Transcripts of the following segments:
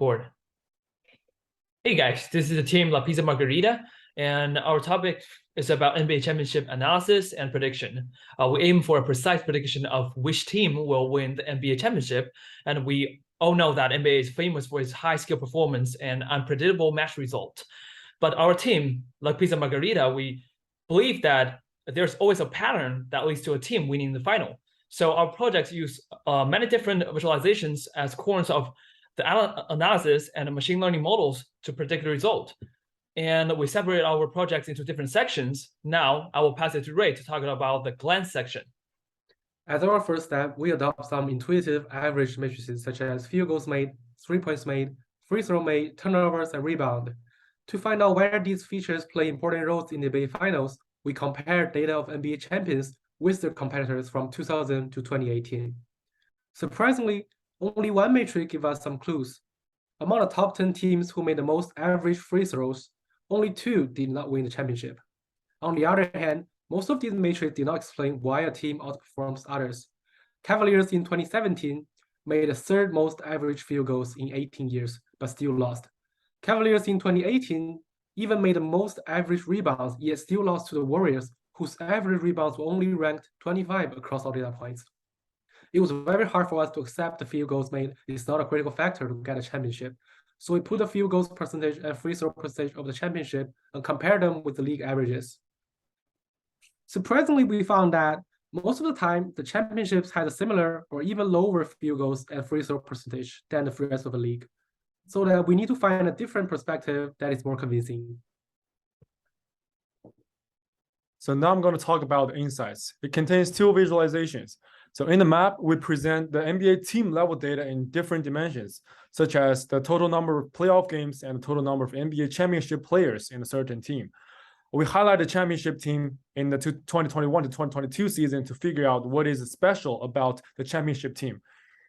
record. Hey guys, this is the team La Pizza Margarita, and our topic is about NBA championship analysis and prediction. We aim for a precise prediction of which team will win the NBA championship, and we all know that NBA is famous for its high skill performance and unpredictable match result. But our team, La Pizza Margarita, we believe that there's always a pattern that leads to a team winning the final. So our projects use many different visualizations as corners of the analysis and machine learning models to predict the result. And we separate our projects into different sections. Now I will pass it to Ray to talk about the glance section. As our first step, we adopt some intuitive average matrices such as field goals made, 3 points made, free throw made, turnovers, and rebound. To find out where these features play important roles in the NBA Finals, we compare data of NBA champions with their competitors from 2000 to 2018. Surprisingly, only one metric gives us some clues. Among the top 10 teams who made the most average free throws, only 2 did not win the championship. On the other hand, most of these metrics did not explain why a team outperforms others. Cavaliers in 2017 made the third most average field goals in 18 years, but still lost. Cavaliers in 2018 even made the most average rebounds, yet still lost to the Warriors, whose average rebounds were only ranked 25 across all data points. It was very hard for us to accept the field goals made is not a critical factor to get a championship. So we put the field goals percentage and free throw percentage of the championship and compare them with the league averages. Surprisingly, we found that most of the time, the championships had a similar or even lower field goals and free throw percentage than the rest of the league. So that we need to find a different perspective that is more convincing. So now I'm going to talk about the insights. It contains 2 visualizations. So in the map, we present the NBA team level data in different dimensions, such as the total number of playoff games and the total number of NBA championship players in a certain team. We highlight the championship team in the 2021 to 2022 season to figure out what is special about the championship team.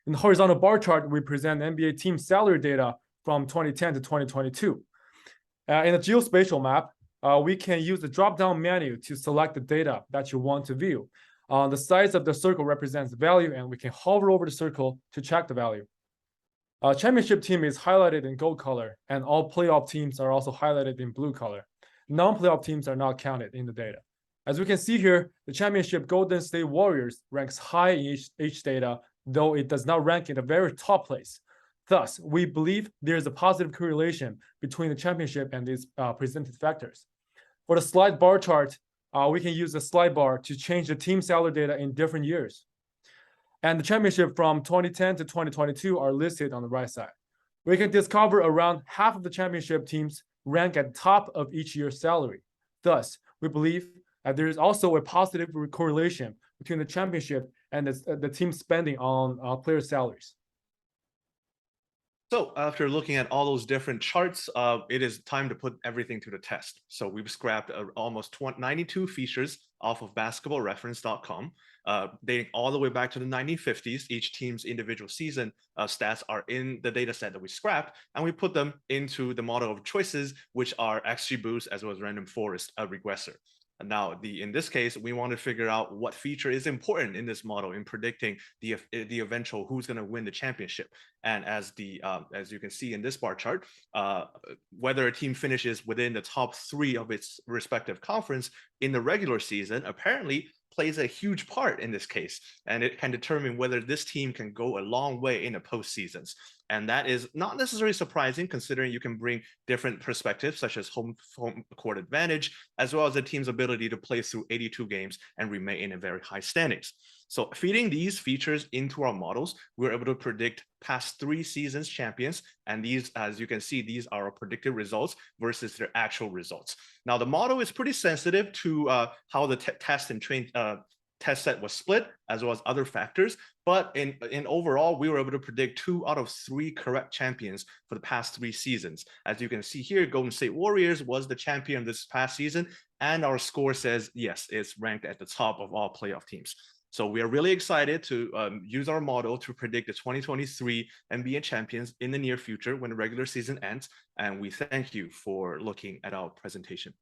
In the horizontal bar chart, we present NBA team salary data from 2010 to 2022. In the geospatial map, we can use the drop-down menu to select the data that you want to view. The size of the circle represents the value, and we can hover over the circle to check the value. Championship team is highlighted in gold color, and all playoff teams are also highlighted in blue color. Non-playoff teams are not counted in the data. As we can see here, the championship Golden State Warriors ranks high in each data, though it does not rank in the very top place. Thus, we believe there is a positive correlation between the championship and these presented factors. For the slide bar chart, we can use the slide bar to change the team salary data in different years. And the championship from 2010 to 2022 are listed on the right side. We can discover around half of the championship teams rank at the top of each year's salary. Thus, we believe that there is also a positive correlation between the championship and the team spending on player salaries. So after looking at all those different charts, it is time to put everything to the test. So we've scrapped almost 92 features off of basketballreference.com, dating all the way back to the 1950s. Each team's individual season stats are in the data set that we scrapped, and we put them into the model of choices, which are XGBoost as well as random forest regressor. Now, in this case, we want to figure out what feature is important in this model in predicting the eventual who's going to win the championship. And as you can see in this bar chart, whether a team finishes within the top 3 of its respective conference in the regular season apparently plays a huge part in this case, and it can determine whether this team can go a long way in the postseasons. And that is not necessarily surprising, considering you can bring different perspectives, such as home court advantage, as well as the team's ability to play through 82 games and remain in a very high standings. So feeding these features into our models, we're able to predict past 3 seasons champions. And these, as you can see, these are our predicted results versus their actual results. Now, the model is pretty sensitive to how the test and train test set was split, as well as other factors. But in overall, we were able to predict 2 out of 3 correct champions for the past 3 seasons. As you can see here, Golden State Warriors was the champion this past season, and our score says, yes, it's ranked at the top of all playoff teams. So we are really excited to use our model to predict the 2023 NBA champions in the near future when the regular season ends. And we thank you for looking at our presentation.